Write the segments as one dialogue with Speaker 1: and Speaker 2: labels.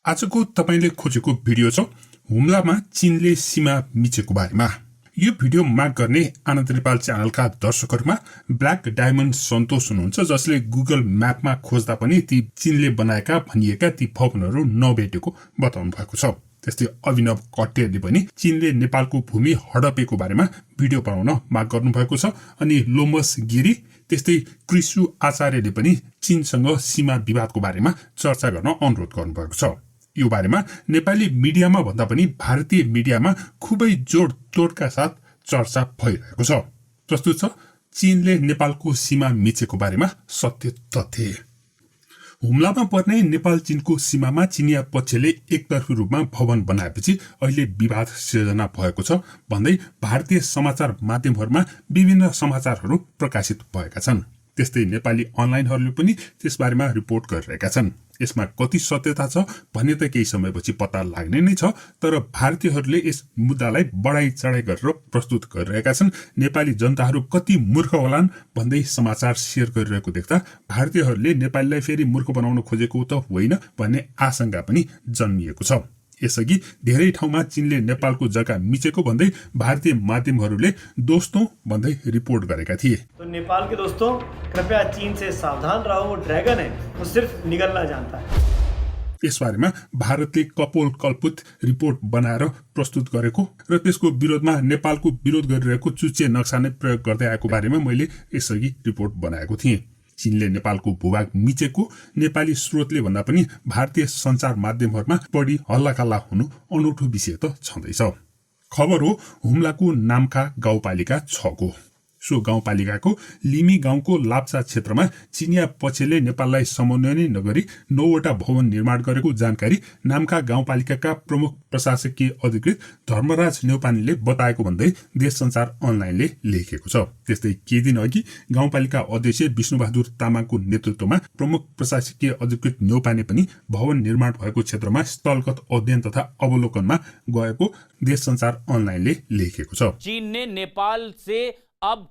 Speaker 1: आजको तपाईले खोजेको भिडियो छ हुम्लामा चीनले सीमा मिचेको बारेमा। यो भिडियो माग गर्ने आनन्द नेपाल च्यानलका दर्शकहरुमा ब्ल्याक डायमन्ड सन्तोष हुनुहुन्छ, जसले गुगल म्यापमा खोज्दा पनि ती चीनले बनाएका भनिएका ती भवनहरु नभेटेको बताउनु भएको छ। त्यस्तै अभिनव कट्टेले पनि चीनले नेपालको भूमि हडपेको बारेमा भिडियो बनाउन माग गर्नु भएको छ। अनि लोमस गिरी त्यस्तै कृषु आचार्यले पनि चीनसँग सीमा विवादको बारेमा चर्चा गर्न अनुरोध गर्नुभएको छ। यो बारेमा नेपाली मिडियामा भन्दा पनि भारतीय मिडियामा खुबै जोडतोडका साथ चर्चा भइरहेको छ। प्रस्तुत छ चीनले नेपालको सीमा मिचेको बारेमा सत्य तथ्य। हुम्लामा पर्ने नेपाल चीनको सीमामा चिनिया पक्षले एकतर्फी रूपमा भवन बनाएपछि अहिले विवाद सिर्जना भएको छ भन्दै भारतीय समाचार माध्यमहरुमा विभिन्न समाचारहरू प्रकाशित भएका छन्। त्यस्तै नेपाली अनलाइनहरुले पनि त्यसबारेमा रिपोर्ट गरिरहेका छन्। यसमा कति सत्यता छ भन्ने त केही समयपछि पत्ता लाग्ने नै छ, तर भारतीयहरूले यस मुद्दालाई बढाई चढाई गरेर प्रस्तुत गरिरहेका छन्। नेपाली जनताहरू कति मूर्ख होलान् भन्दै समाचार शेयर गरिरहेको देख्दा भारतीयहरूले नेपालीलाई फेरि मूर्ख बनाउन खोजेको त होइन भन्ने आशंका पनि जन्मिएको छ। यसअघि धेरै ठाउँमा चीनले नेपालको जग्गा मिचेको भन्दै भारतीय माध्यमहरूले दोस्तों भन्दै रिपोर्ट गरेका थिए।
Speaker 2: तो नेपाल के दोस्तों, कृपया चीन से सावधान रहो, वो ड्रैगन है, वो सिर्फ निगलना जानता है।
Speaker 1: यसबारेमा भारतले कपोल कल्पित रिपोर्ट बनाएर प्रस्तुत गरेको र त्यसको विरोधमा नेपालको विरोध गरिरहेको चुच्चे नक्सा नै प्रयोग गर्दै आएको बारेमा मैले यसअघि रिपोर्ट बनाएको थिएँ। चीनले नेपालको भूभाग मिचेको नेपाली स्रोतले भन्दा पनि भारतीय सञ्चार माध्यमहरुमा बढी हल्लाखल्ला हुनु अनौठो विषय त छँदैछ। खबर हो हुम्लाको नाम्खा गाउँपालिका 6 को। सो गाउँपालिकाको लिमी गाउँको लाप्चा क्षेत्रमा चिनिया पक्षले नेपाललाई समन्वय नगरी 9 वटा भवन निर्माण गरेको जानकारी नाम्खा गाउँपालिकाका प्रमुख प्रशासकीय अधिकृत धर्मराज न्यौपानेले बताएको भन्दै देश संचार अनलाइनले लेखेको छ। त्यस्तै केही दिन अघि गाउँपालिका अध्यक्ष विष्णुबहादुर तामाङको नेतृत्वमा प्रमुख प्रशासकीय अधिकृत न्यौपाने पनि भवन निर्माण भएको क्षेत्रमा स्थलगत अध्ययन तथा अवलोकनमा गएको देश संचार अनलाइनले लेखेको छ।
Speaker 3: चीन ने नेपाल से अब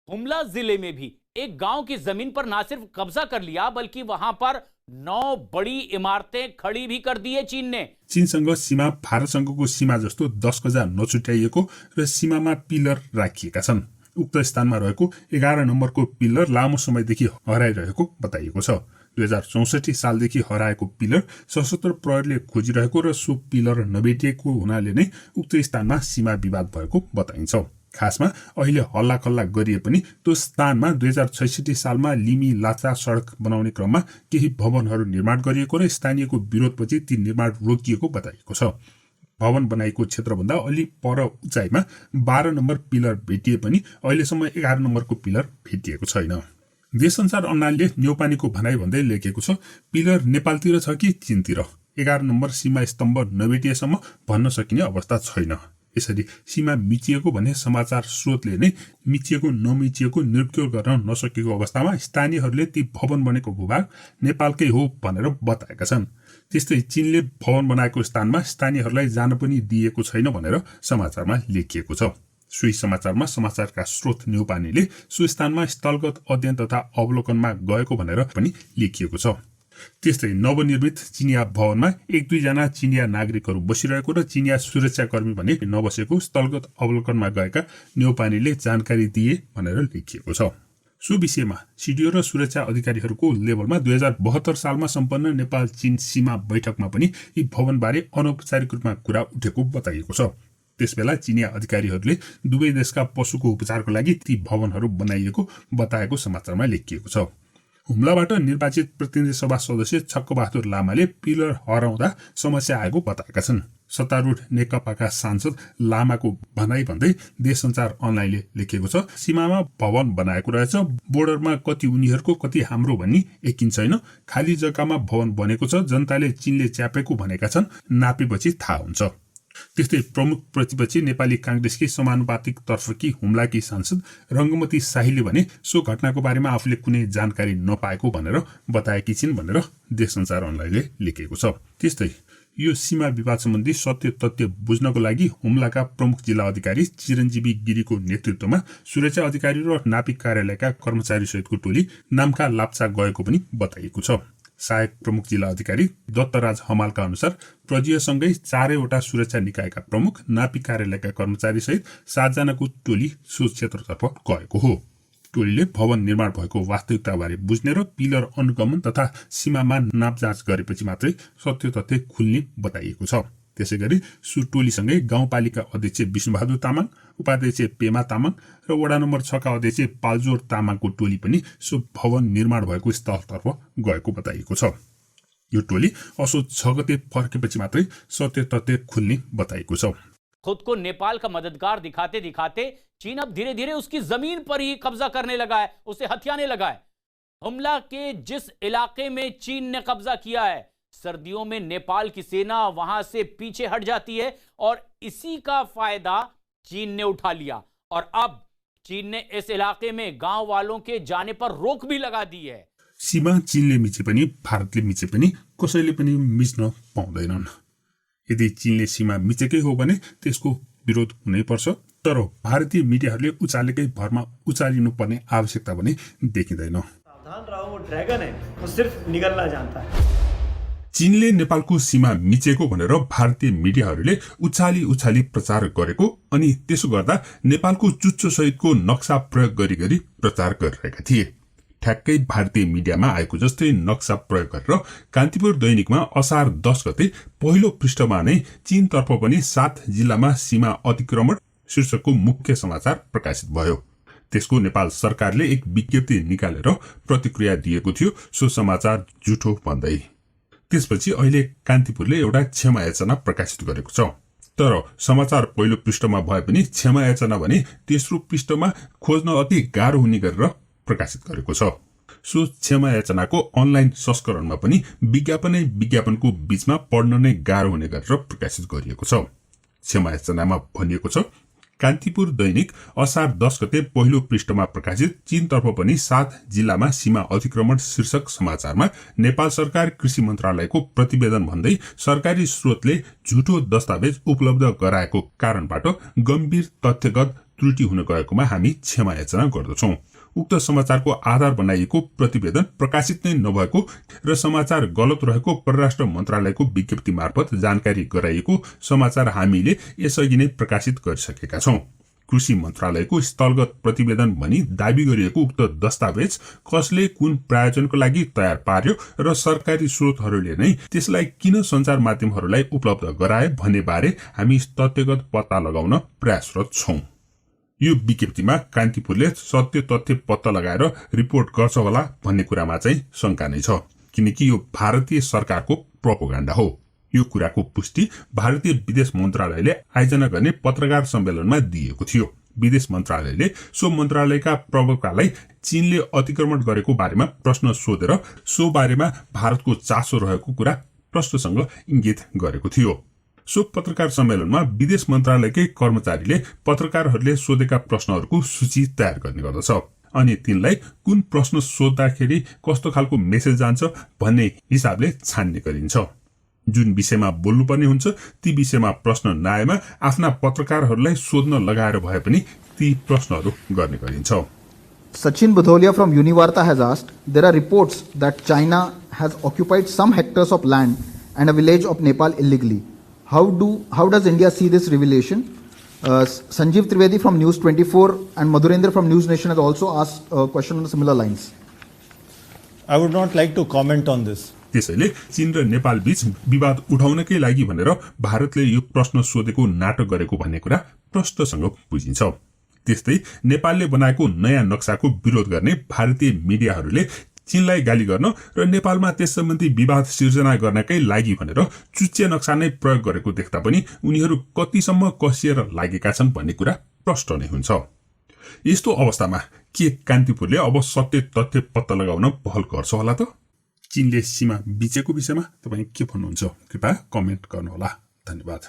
Speaker 3: हुम्ला जिले में भी एक गांव की जमीन पर ना सिर्फ कब्जा कर लिया, बल्कि वहां पर 9 बड़ी इमारतें खड़ी भी कर दी है चीन ने।
Speaker 1: चीनसँग सीमा भारतसँगको सीमा जस्तो 10 गजा नछुट्याइएको र सीमामा पिलर राखिएका छन्। उक्त स्थानमा रहेको 11 नम्बरको पिलर लामो समयदेखि हराइरहेको बताइएको छ। 2064 सालदेखि हराएको पिलर सशस्त्र प्रहरीले खोजिरहेको र सो पिलर नभेटिएको हुनाले नै उक्त स्थानमा सीमा विवाद भएको बताइन्छ। खासमा अहिले हल्लाखल्ला गरिए पनि त्यो स्थानमा 2066 सालमा लिमी लाचा सडक बनाउने क्रममा केही भवनहरू निर्माण गरिएको र स्थानीयको विरोधपछि ती निर्माण रोकिएको बताइएको छ। भवन बनाएको क्षेत्रभन्दा अलि पर उचाइमा 12 नम्बर पिलर भेटिए पनि अहिलेसम्म 11 नम्बरको पिलर भेटिएको छैन। देश संचार अनलाइनले न्यौपानेको भनाइ भन्दै लेखेको छ, पिलर नेपालतिर छ कि चीनतिर 11 नम्बर सीमा स्तम्भ नभेटिएसम्म भन्न सकिने अवस्था छैन। यसरी सीमा मिचिएको भन्ने समाचार स्रोतले नै मिचिएको नमिचिएको निरुक्ति गर्न नसकेको अवस्थामा स्थानीयहरूले ती भवन बनेको भूभाग नेपालकै हो भनेर बताएका छन्। त्यस्तै चीनले भवन बनाएको स्थानमा स्थानीयहरूलाई जान पनि दिएको छैन भनेर समाचारमा लेखिएको छ। सोही समाचारमा समाचारका स्रोत न्यौपानेले सो स्थानमा स्थलगत अध्ययन तथा अवलोकनमा गएको भनेर पनि लेखिएको छ। त्यस्तै नवनिर्मित चिनिया भवनमा 1-2 जना चिनिया नागरिकहरू बसिरहेको र चिनिया सुरक्षाकर्मी भने नबसेको स्थलगत अवलोकनमा गएका न्यौपानेले जानकारी दिए भनेर लेखिएको छ। सो विषयमा सिडिओ र सुरक्षा अधिकारीहरूको लेभलमा 2072 सालमा सम्पन्न नेपाल चीन सीमा बैठकमा पनि यी भवनबारे अनौपचारिक रूपमा कुरा उठेको बताइएको छ। त्यसबेला चिनिया अधिकारीहरूले दुवै देशका पशुको उपचारको लागि ती भवनहरू बनाइएको बताएको समाचारमा लेखिएको छ। हुम्लाबाट निर्वाचित प्रतिनिधि सभा सदस्य छक्कबहादुर लामाले पिलर हराउँदा समस्या आएको बताएका छन्। सत्तारूढ नेकपाका सांसद लामाको भनाइ भन्दै देश संचार अनलाइनले लेखेको छ, सीमामा भवन बनाएको रहेछ, बोर्डरमा कति उनीहरूको कति हाम्रो भन्ने यकिन छैन, खाली जग्गामा भवन बनेको छ, जनताले चीनले च्यापेको भनेका छन्, नापेपछि थाहा हुन्छ। त्यस्तै प्रमुख प्रतिपक्षी नेपाली कांग्रेसकी समानुपातिक तर्फकी हुम्लाकी सांसद रंगमती शाहीले भने सो घटनाको बारेमा आफूले कुनै जानकारी नपाएको भनेर बताएकी छिन् भनेर देश संचार अनलाइनले लेखेको छ। त्यस्तै यो सीमा विवाद सम्बन्धी सत्य तथ्य बुझ्नको लागि हुम्लाका प्रमुख जिल्ला अधिकारी चिरञ्जीवी गिरीको नेतृत्वमा सुरक्षा अधिकारी र नापिक कार्यालयका कर्मचारी सहितको टोली नाम्खा लाप्चा गएको पनि बताइएको छ। सहायक प्रमुख जिल्ला अधिकारी दत्तराज हमालका अनुसार प्रजीयसँगै 4वटा सुरक्षा निकायका प्रमुख, नापी कार्यालयका कर्मचारी सहित 7 जनाको टोली सो क्षेत्रतर्फ गएको हो। टोलीले भवन निर्माण भएको वास्तविकताबारे बुझ्ने र पिलर अनुगमन तथा सीमामा नापजाँच गरेपछि मात्रै सत्य तथ्य खुल्ने बताइएको छ। त्यसैगरी सो टोलीसँगै गाउँपालिका अध्यक्ष विष्णुबहादुर तामाङ, उपाध्यक्ष पेमा तामाङ र वडा नम्बर 6 का अध्यक्ष पालजोर तामाङको टोली पनि सो भवन निर्माण भएको स्थलतर्फ गएको बताइएको छ। यो टोली असोज 6 गते फर्केपछि मात्रै सत्य तथ्य खुल्ने बताइएको छ।
Speaker 3: खुद को नेपाल का मददगार दिखाते दिखाते चीन अब धीरे धीरे उसकी जमीन पर ही कब्जा करने लगा है, उसे हथियाने लगा है। हुमला के जिस इलाके में चीन ने कब्जा किया है, सर्दियों में नेपाल की सेना वहां से पीछे हट जाती है और इसी का फायदा चीन ने उठा लिया और अब चीन ने इस इलाके में गांव वालों के जाने पर रोक भी लगा दी है।
Speaker 1: सीमा चीनले मिचे पनि भारतले मिचे पनि कसैले पनि मिच्न पाउँदैनन्। यदि चीनले सीमा मिचेकै हो भने त्यसको विरोध हुनै पर्छ, तर भारतीय मिडियाहरूले उचालेकै भरमा उचालिनु पर्ने आवश्यकता पनि देखिँदैन।
Speaker 2: सावधान रहो, वो ड्रैगन है, वो सिर्फ निगलना जानता है।
Speaker 1: चीनले नेपालको सीमा मिचेको भनेर भारतीय मिडियाहरूले उचाली प्रचार गरेको अनि त्यसो गर्दा नेपालको चुच्चो सहितको नक्सा प्रयोग गरी प्रचार गरिरहेका थिए। ठ्याक्कै भारतीय मिडियामा आएको जस्तै नक्सा प्रयोग गरेर कान्तिपुर दैनिकमा असार 10 गते पहिलो पृष्ठमा नै चीनतर्फ पनि 7 जिल्लामा सीमा अतिक्रमण शीर्षकको मुख्य समाचार प्रकाशित भयो। त्यसको नेपाल सरकारले एक विज्ञप्ति निकालेर प्रतिक्रिया दिएको थियो, सो समाचार झुटो भन्दै। त्यसपछि अहिले कान्तिपुरले एउटा क्षमा याचना प्रकाशित गरेको छ। तर समाचार पहिलो पृष्ठमा भए पनि क्षमा याचना भने तेस्रो पृष्ठमा खोज्न अति गाह्रो हुने गरेर प्रकाशित गरेको छ। सो क्षमा याचनाको अनलाइन संस्करणमा पनि विज्ञापनको बीचमा पढ्न नै गाह्रो हुने गरेर प्रकाशित गरिएको छ। क्षमा याचनामा भनिएको छ, कान्तिपुर दैनिक असार 10 गते पहिलो पृष्ठमा प्रकाशित चीनतर्फ पनि 7 जिल्लामा सीमा अतिक्रमण शीर्षक समाचारमा नेपाल सरकार कृषि मन्त्रालयको प्रतिवेदन भन्दै सरकारी स्रोतले झुटो दस्तावेज उपलब्ध गराएको कारणबाट गम्भीर तथ्यगत त्रुटि हुन गएकोमा हामी क्षमा याचना गर्दछौं। उक्त समाचारको आधार बनाइएको प्रतिवेदन प्रकाशित नै नभएको र समाचार गलत रहेको परराष्ट्र मन्त्रालयको विज्ञप्ति मार्फत जानकारी गराइएको समाचार हामीले यसअघि नै प्रकाशित गरिसकेका छौं। कृषि मन्त्रालयको स्थलगत प्रतिवेदन भनी दाबी गरिएको उक्त दस्तावेज कसले कुन प्रायोजनको लागि तयार पार्यो र सरकारी स्रोतहरूले नै त्यसलाई किन सञ्चार माध्यमहरूलाई उपलब्ध गराए भन्ने बारे हामी तथ्यगत पत्ता लगाउन प्रयासरत छौं। यो विज्ञप्तिमा कान्तिपुरले सत्य तथ्य पत्ता लगाएर रिपोर्ट गर्छ होला भन्ने कुरामा चाहिँ शंका नै छ, किनकि यो भारतीय सरकारको प्रोपोगन्डा हो। यो कुराको पुष्टि भारतीय विदेश मन्त्रालयले आयोजना गर्ने पत्रकार सम्मेलनमा दिएको थियो। विदेश मन्त्रालयले सो मन्त्रालयका प्रवक्तालाई चीनले अतिक्रमण गरेको बारेमा प्रश्न सोधेर सो बारेमा भारतको चासो रहेको कुरा प्रश्नसँग इंगित गरेको थियो। सो पत्रकार सम्मेलनमा विदेश मन्त्रालयकै कर्मचारीले पत्रकारहरूले सोधेका प्रश्नहरूको सूची तयार गर्ने गर्दछ अनि तिनलाई कुन प्रश्न सोध्दाखेरि कस्तो खालको मेसेज जान्छ भन्ने हिसाबले छान्ने गरिन्छ। जुन विषयमा बोल्नुपर्ने हुन्छ ती विषयमा प्रश्न नआएमा आफ्ना पत्रकारहरूलाई सोध्न लगाएर भए पनि ती प्रश्नहरू गर्ने गरिन्छ।
Speaker 4: Sachin Budholia from Univarta has asked, there are reports that China has occupied some hectares of land and a village of Nepal illegally. How does India see this revelation? Sanjeev Trivedi from News 24 and Madhurendra from News Nation has also asked a question on similar lines.
Speaker 5: I would not like to comment on this.
Speaker 1: त्यसैले चीन र नेपाल बीच विवाद उठाउनकै लागि भनेर भारतले यो प्रश्न सोधेको नाटक गरेको भन्ने कुरा प्रष्टसँग बुझिन्छ। त्यस्तै नेपालले बनाएको नयाँ नक्साको विरोध गर्ने भारतीय मिडियाहरूले चीनलाई गाली गर्न र नेपालमा त्यस सम्बन्धी विवाद सिर्जना गर्नकै लागि भनेर चुच्चे नक्सा नै प्रयोग गरेको देख्दा पनि उनीहरू कतिसम्म कसिएर लागेका छन् भन्ने कुरा प्रष्ट नै हुन्छ। यस्तो अवस्थामा के कान्तिपुरले अब सत्य तथ्य पत्ता लगाउन पहल गर्छ होला त? चीनले सीमा बिचेको विषयमा तपाईं के भन्नुहुन्छ? कृपया कमेन्ट गर्नुहोला। धन्यवाद।